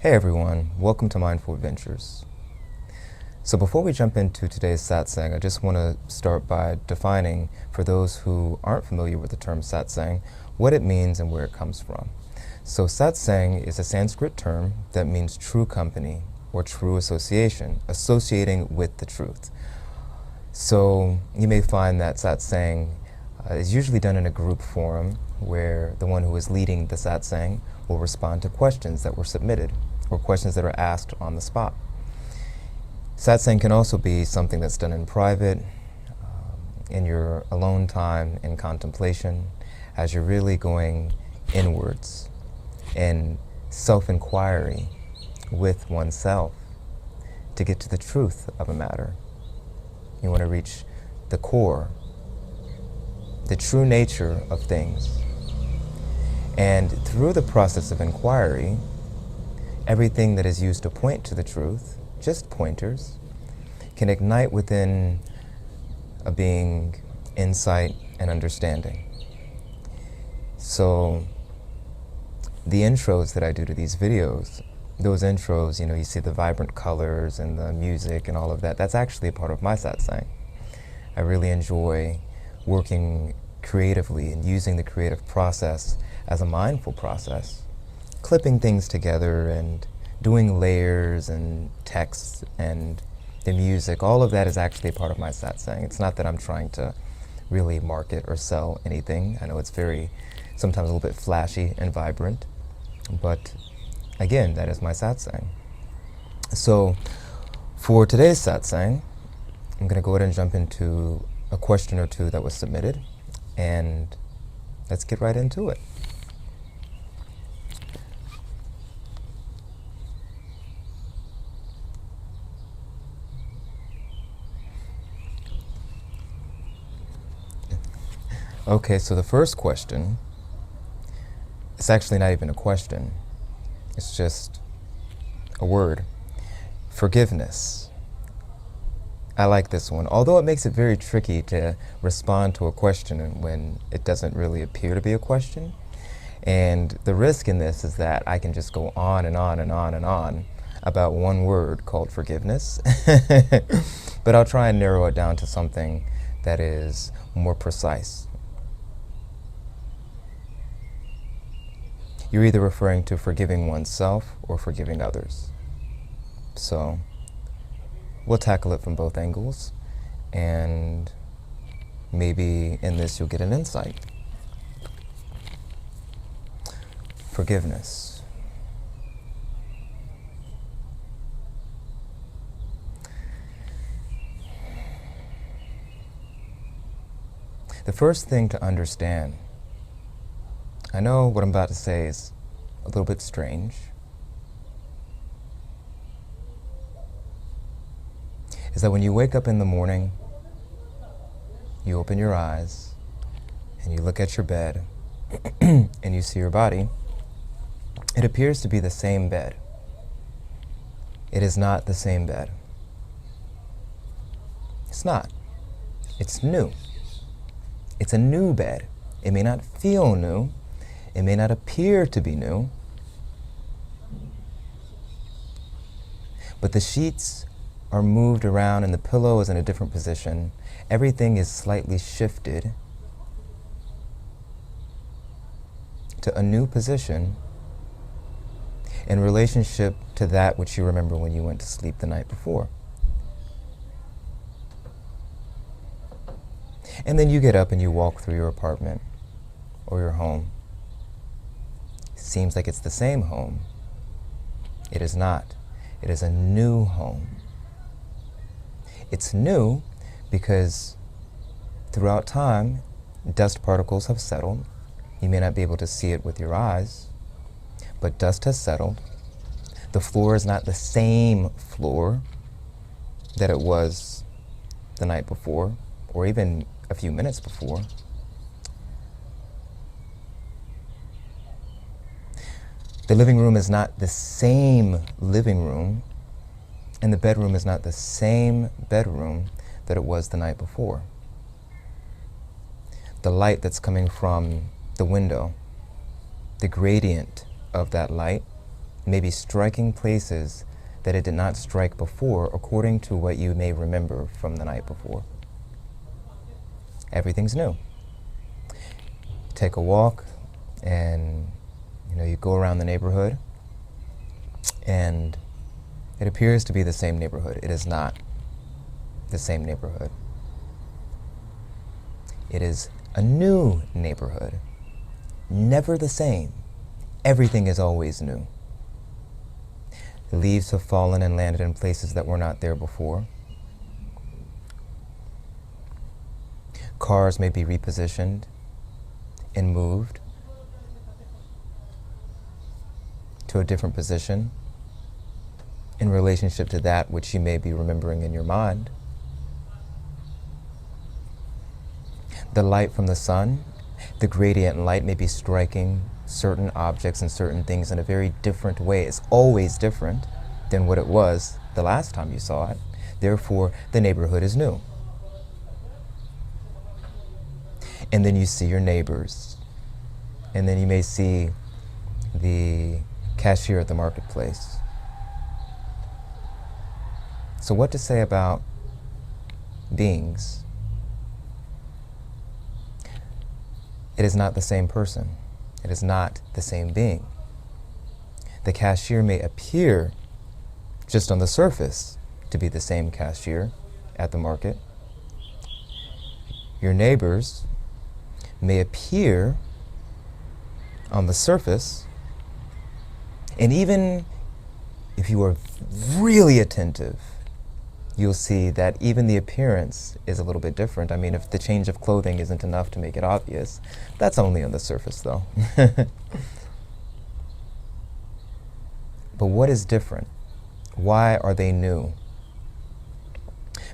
Hey everyone, welcome to Mindful Adventures. So before we jump into today's satsang, I just want to start by defining, for those who aren't familiar with the term satsang, what it means and where it comes from. So satsang is a Sanskrit term that means true company or true association, associating with the truth. So you may find that satsang is usually done in a group forum where the one who is leading the satsang will respond to questions that were submitted or questions that are asked on the spot. Satsang can also be something that's done in private, in your alone time, in contemplation, as you're really going inwards in self-inquiry with oneself to get to the truth of a matter. You want to reach the core, the true nature of things. And through the process of inquiry, everything that is used to point to the truth, just pointers, can ignite within a being insight and understanding. So the intros that I do to these videos, those intros, you see the vibrant colors and the music and all of that, that's actually a part of my satsang. I really enjoy working creatively and using the creative process as a mindful process, clipping things together and doing layers and texts and the music. All of that is actually a part of my satsang. It's not that I'm trying to really market or sell anything. I know it's sometimes a little bit flashy and vibrant, but again, that is my satsang. So for today's satsang, I'm going to go ahead and jump into a question or two that was submitted, and let's get right into it. Okay, so the first question, it's actually not even a question. It's just a word. Forgiveness. I like this one, although it makes it very tricky to respond to a question when it doesn't really appear to be a question. And the risk in this is that I can just go on and on and on and on about one word called forgiveness. But I'll try and narrow it down to something that is more precise. You're either referring to forgiving oneself or forgiving others. So we'll tackle it from both angles, and maybe in this you'll get an insight. Forgiveness. The first thing to understand, I know what I'm about to say is a little bit strange, is that when you wake up in the morning, you open your eyes and you look at your bed and you see your body, it appears to be the same bed. It is not the same bed. It's not. It's new. It's a new bed. It may not feel new. It may not appear to be new, but the sheets are moved around and the pillow is in a different position. Everything is slightly shifted to a new position in relationship to that which you remember when you went to sleep the night before. And then you get up and you walk through your apartment or your home. Seems like it's the same home. It is not. It is a new home. It's new because throughout time, dust particles have settled. You may not be able to see it with your eyes, but dust has settled. The floor is not the same floor that it was the night before, or even a few minutes before. The living room is not the same living room, and the bedroom is not the same bedroom that it was the night before. The light that's coming from the window, the gradient of that light may be striking places that it did not strike before, according to what you may remember from the night before. Everything's new. Take a walk, and you go around the neighborhood, and it appears to be the same neighborhood. It is not the same neighborhood. It is a new neighborhood. Never the same. Everything is always new. The leaves have fallen and landed in places that were not there before. Cars may be repositioned and moved to a different position in relationship to that which you may be remembering in your mind. The light from the sun, the gradient light may be striking certain objects and certain things in a very different way. It's always different than what it was the last time you saw it. Therefore, the neighborhood is new. And then you see your neighbors. And then you may see the cashier at the marketplace. So what to say about beings? It is not the same person. It is not the same being. The cashier may appear just on the surface to be the same cashier at the market. Your neighbors may appear on the surface, and even if you are really attentive, you'll see that even the appearance is a little bit different. I mean, if the change of clothing isn't enough to make it obvious, that's only on the surface, though. But what is different? Why are they new?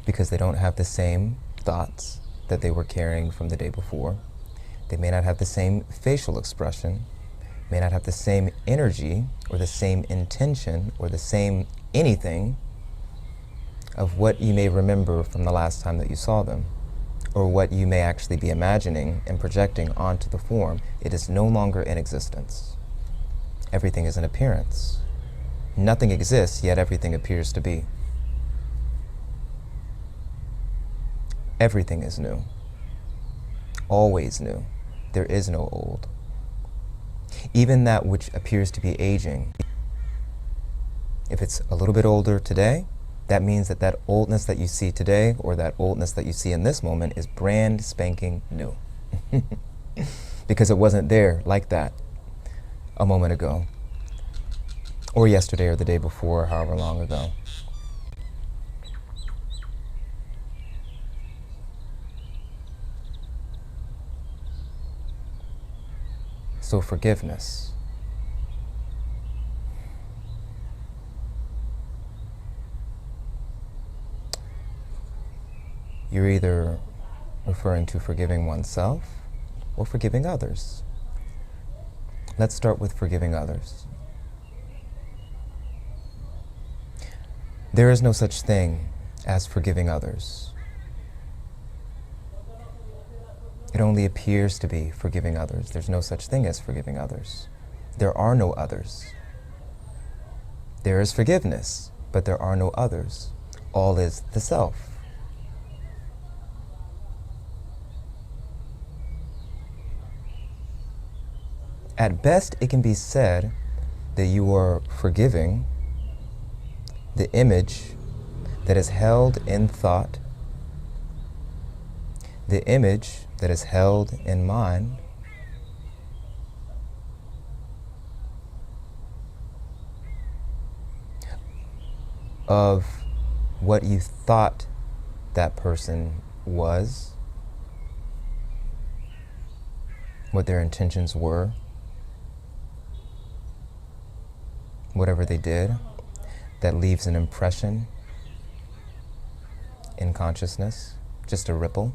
Because they don't have the same thoughts that they were carrying from the day before. They may not have the same facial expression, may not have the same energy or the same intention or the same anything of what you may remember from the last time that you saw them, or what you may actually be imagining and projecting onto the form. It is no longer in existence. Everything is an appearance. Nothing exists, yet everything appears to be. Everything is new. Always new. There is no old. Even that which appears to be aging, if it's a little bit older today, that means that that oldness that you see today, or that oldness that you see in this moment, is brand spanking new. Because it wasn't there like that a moment ago, or yesterday, or the day before, or however long ago. So forgiveness. You're either referring to forgiving oneself or forgiving others. Let's start with forgiving others. There is no such thing as forgiving others. It only appears to be forgiving others. There's no such thing as forgiving others. There are no others. There is forgiveness, but there are no others. All is the self. At best, it can be said that you are forgiving the image that is held in thought, the image that is held in mind, of what you thought that person was, what their intentions were, whatever they did, that leaves an impression in consciousness, just a ripple.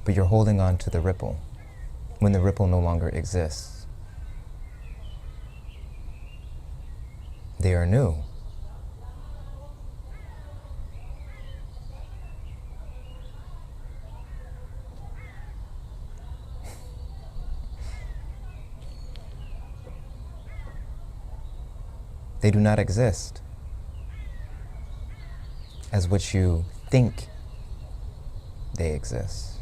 But you're holding on to the ripple when the ripple no longer exists. They are new. They do not exist as what you think they exist.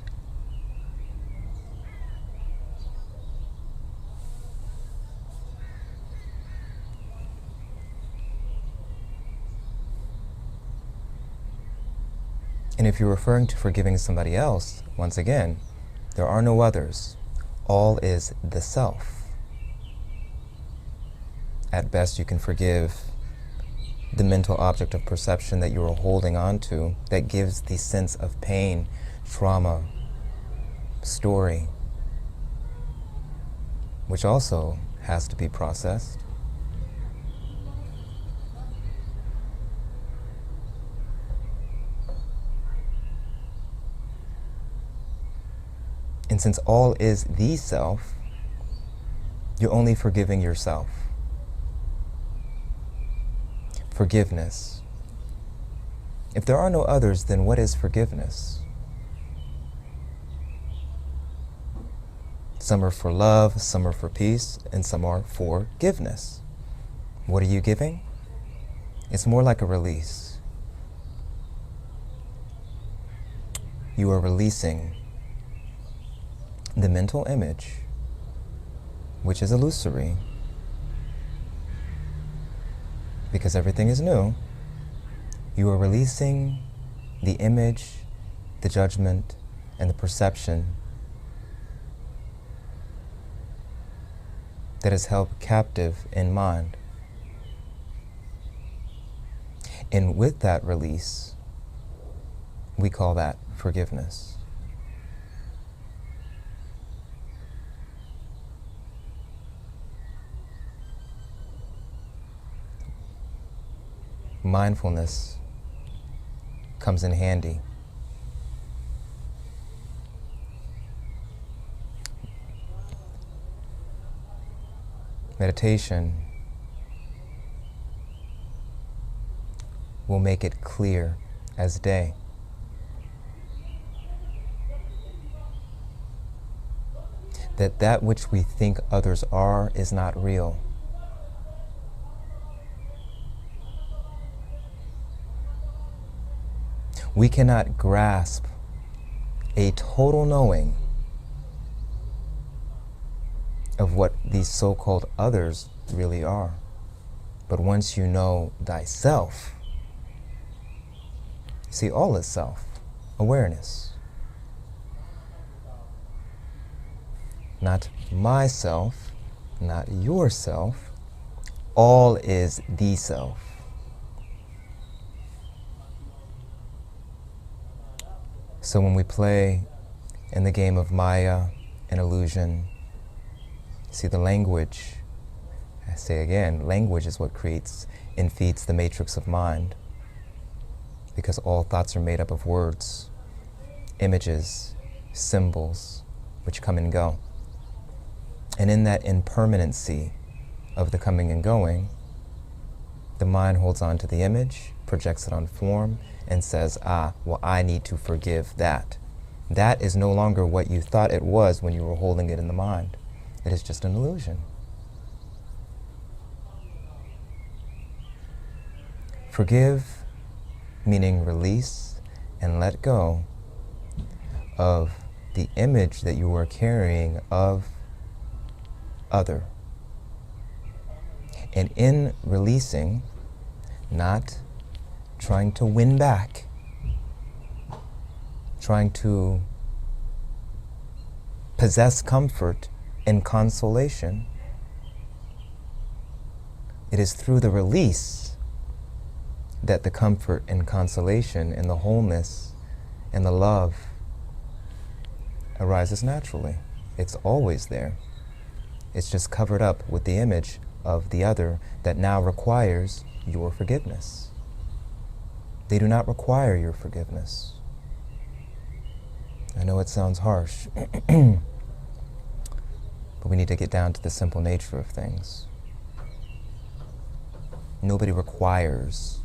And if you're referring to forgiving somebody else, once again, there are no others. All is the self. At best, you can forgive the mental object of perception that you are holding on to that gives the sense of pain, trauma, story, which also has to be processed. And since all is the self, you're only forgiving yourself. Forgiveness. If there are no others, then what is forgiveness? Some are for love, some are for peace, and some are for forgiveness. What are you giving? It's more like a release. You are releasing the mental image, which is illusory, because everything is new. You are releasing the image, the judgment, and the perception that is held captive in mind. And with that release, we call that forgiveness. Mindfulness comes in handy. Meditation will make it clear as day. That which we think others are is not real. We cannot grasp a total knowing of what these so-called others really are. But once you know thyself, see, all is self, awareness. Not myself, not yourself, all is the self. So when we play in the game of Maya and illusion, see the language, I say again, language is what creates and feeds the matrix of mind, because all thoughts are made up of words, images, symbols, which come and go. And in that impermanency of the coming and going, the mind holds on to the image, projects it on form, and says, well, I need to forgive that. That is no longer what you thought it was when you were holding it in the mind. It is just an illusion. Forgive, meaning release and let go of the image that you are carrying of other. And in releasing, not trying to win back, trying to possess comfort and consolation, it is through the release that the comfort and consolation and the wholeness and the love arises naturally. It's always there. It's just covered up with the image of the other that now requires your forgiveness. They do not require your forgiveness. I know it sounds harsh, but we need to get down to the simple nature of things. Nobody requires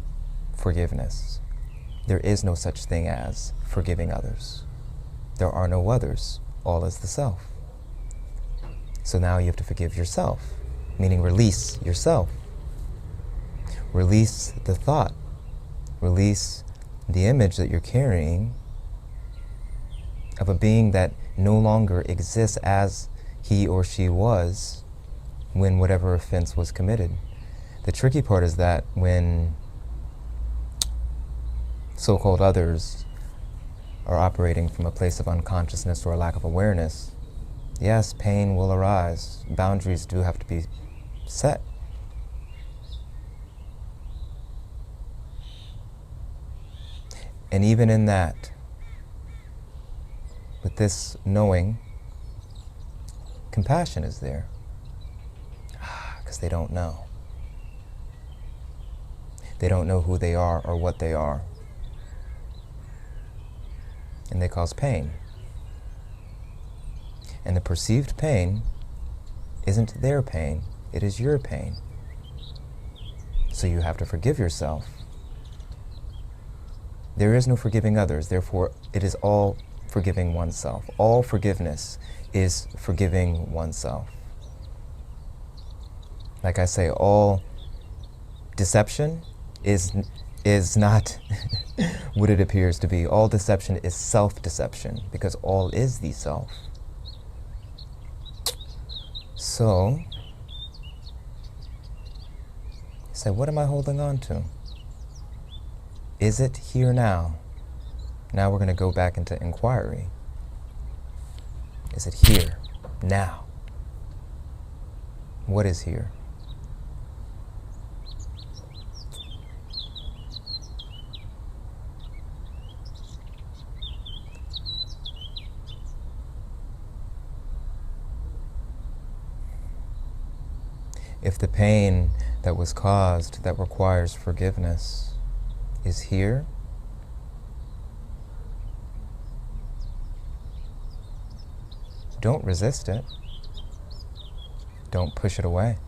forgiveness. There is no such thing as forgiving others. There are no others. All is the self. So now you have to forgive yourself, meaning release yourself. Release the thought. Release the image that you're carrying of a being that no longer exists as he or she was when whatever offense was committed. The tricky part is that when so-called others are operating from a place of unconsciousness or a lack of awareness, yes, pain will arise. Boundaries do have to be set. And even in that, with this knowing, compassion is there. Because they don't know. They don't know who they are or what they are. And they cause pain. And the perceived pain isn't their pain, it is your pain. So you have to forgive yourself. There is no forgiving others, therefore it is all forgiving oneself. All forgiveness is forgiving oneself. Like I say, all deception is not what it appears to be. All deception is self-deception, because all is the self. So, say, what am I holding on to? Is it here now? Now we're going to go back into inquiry. Is it here, now? What is here? If the pain that was caused that requires forgiveness is here, don't resist it. Don't push it away.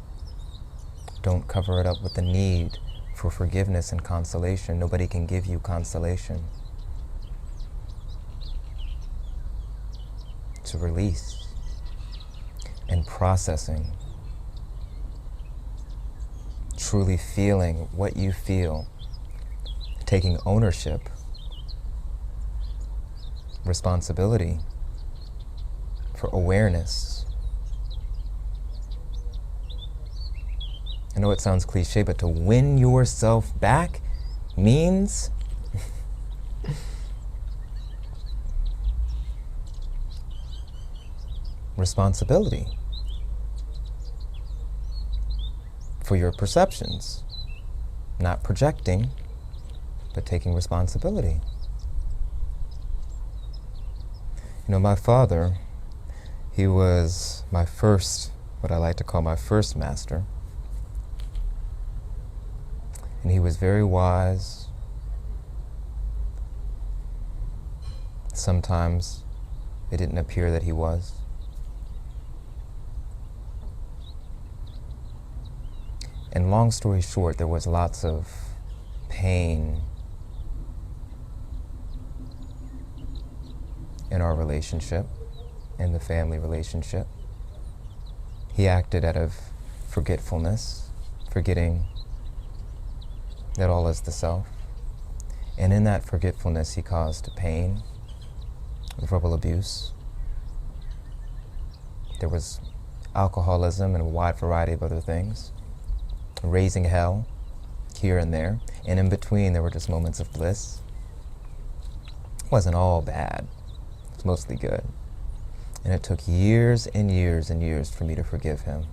Don't cover it up with the need for forgiveness and consolation. Nobody can give you consolation. To release and processing. Truly feeling what you feel. Taking ownership, responsibility for awareness. I know it sounds cliche, but to win yourself back means responsibility for your perceptions, not projecting, but taking responsibility. You know, my father, he was my first, what I like to call my first master. And he was very wise. Sometimes it didn't appear that he was. And long story short, there was lots of pain in our relationship, in the family relationship. He acted out of forgetfulness, forgetting that all is the self. And in that forgetfulness, he caused pain, verbal abuse. There was alcoholism and a wide variety of other things. Raising hell here and there. And in between, there were just moments of bliss. It wasn't all bad. It was mostly good. And it took years and years and years for me to forgive him.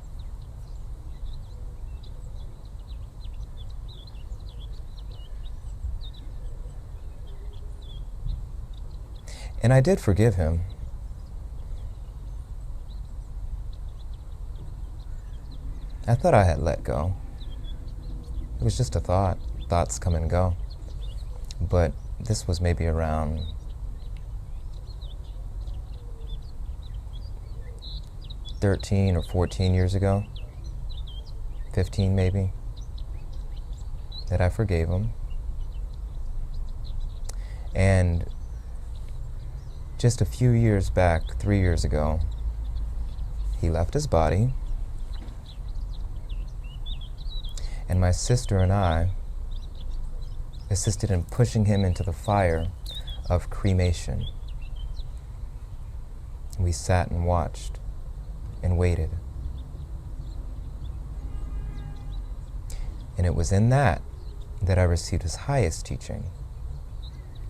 And I did forgive him. I thought I had let go. It was just a thought. Thoughts come and go. But this was maybe around 13 or 14 years ago, 15 maybe, that I forgave him. And just a few years back, 3 years ago, he left his body. and my sister and I assisted in pushing him into the fire of cremation. We sat and watched and waited. And it was in that I received his highest teaching,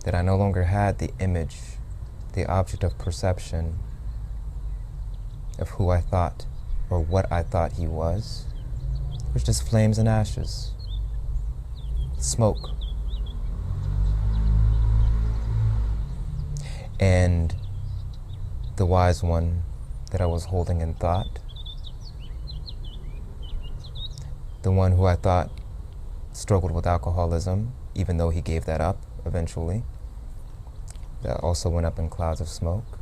that I no longer had the image, the object of perception of who I thought or what I thought he was. It was just flames and ashes, smoke. And the wise one that I was holding in thought, the one who I thought struggled with alcoholism, even though he gave that up eventually, that also went up in clouds of smoke.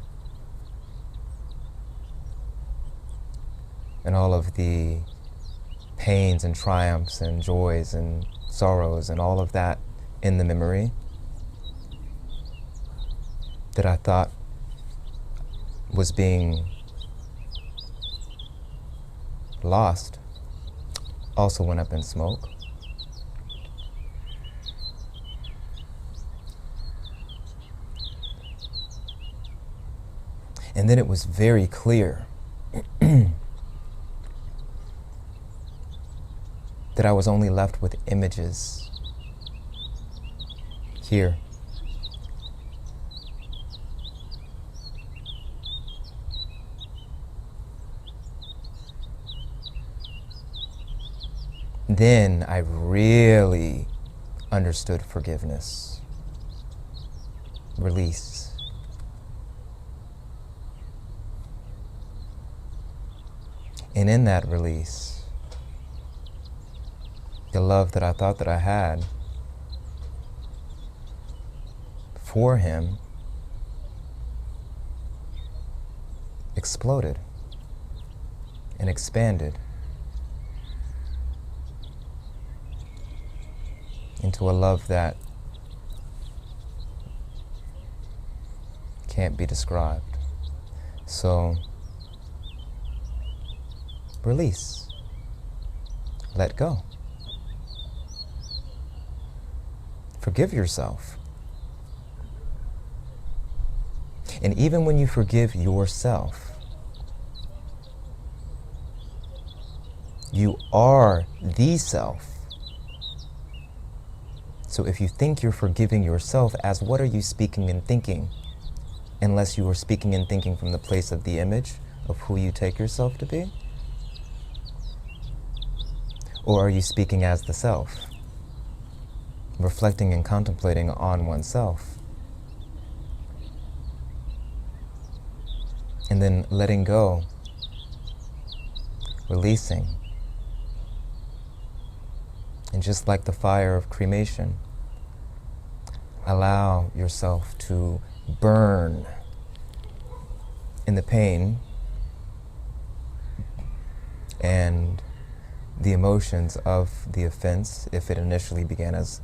And all of the pains and triumphs and joys and sorrows and all of that in the memory that I thought was being lost also went up in smoke. And then it was very clear that I was only left with images here. Then I really understood forgiveness, release. And in that release, the love that I thought that I had for him exploded and expanded into a love that can't be described. So, release. Let go. Forgive yourself. And even when you forgive yourself, you are the self. So if you think you're forgiving yourself, as what are you speaking and thinking? Unless you are speaking and thinking from the place of the image of who you take yourself to be? Or are you speaking as the self, reflecting and contemplating on oneself? And then letting go, releasing. And just like the fire of cremation, allow yourself to burn in the pain and the emotions of the offense, if it initially began as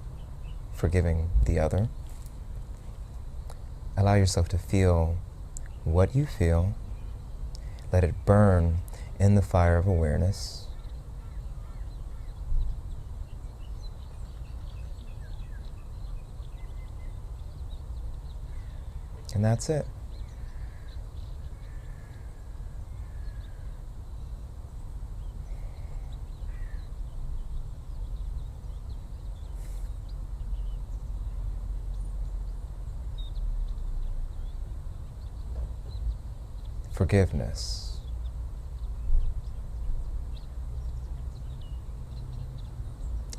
forgiving the other. Allow yourself to feel what you feel. Let it burn in the fire of awareness. And that's it. Forgiveness.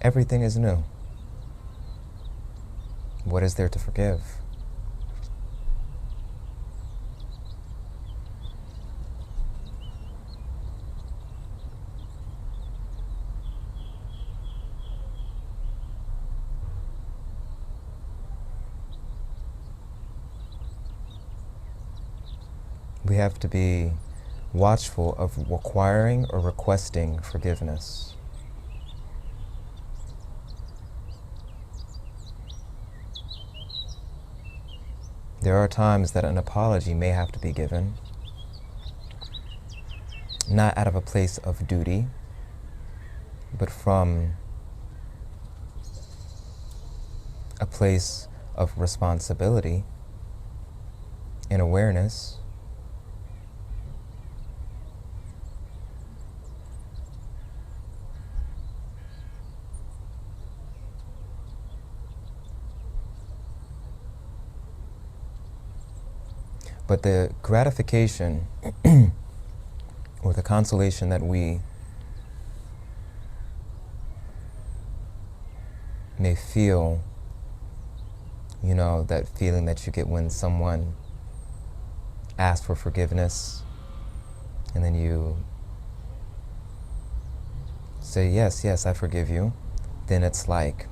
Everything is new. What is there to forgive? We have to be watchful of requiring or requesting forgiveness. There are times that an apology may have to be given, not out of a place of duty, but from a place of responsibility and awareness, but the gratification or the consolation that we may feel, you know, that feeling that you get when someone asks for forgiveness and then you say, yes, yes, I forgive you, then it's like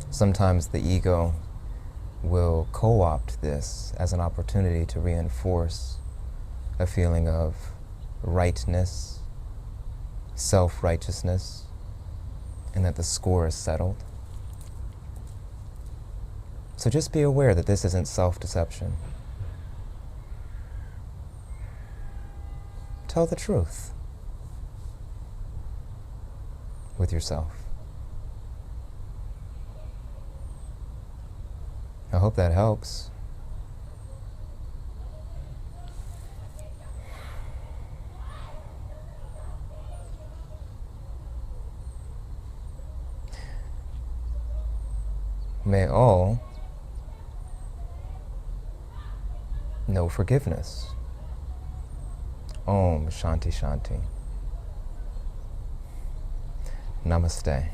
sometimes the ego will co-opt this as an opportunity to reinforce a feeling of rightness, self-righteousness, and that the score is settled. So just be aware that this isn't self-deception. Tell the truth with yourself. I hope that helps. May all know forgiveness. Om Shanti Shanti. Namaste.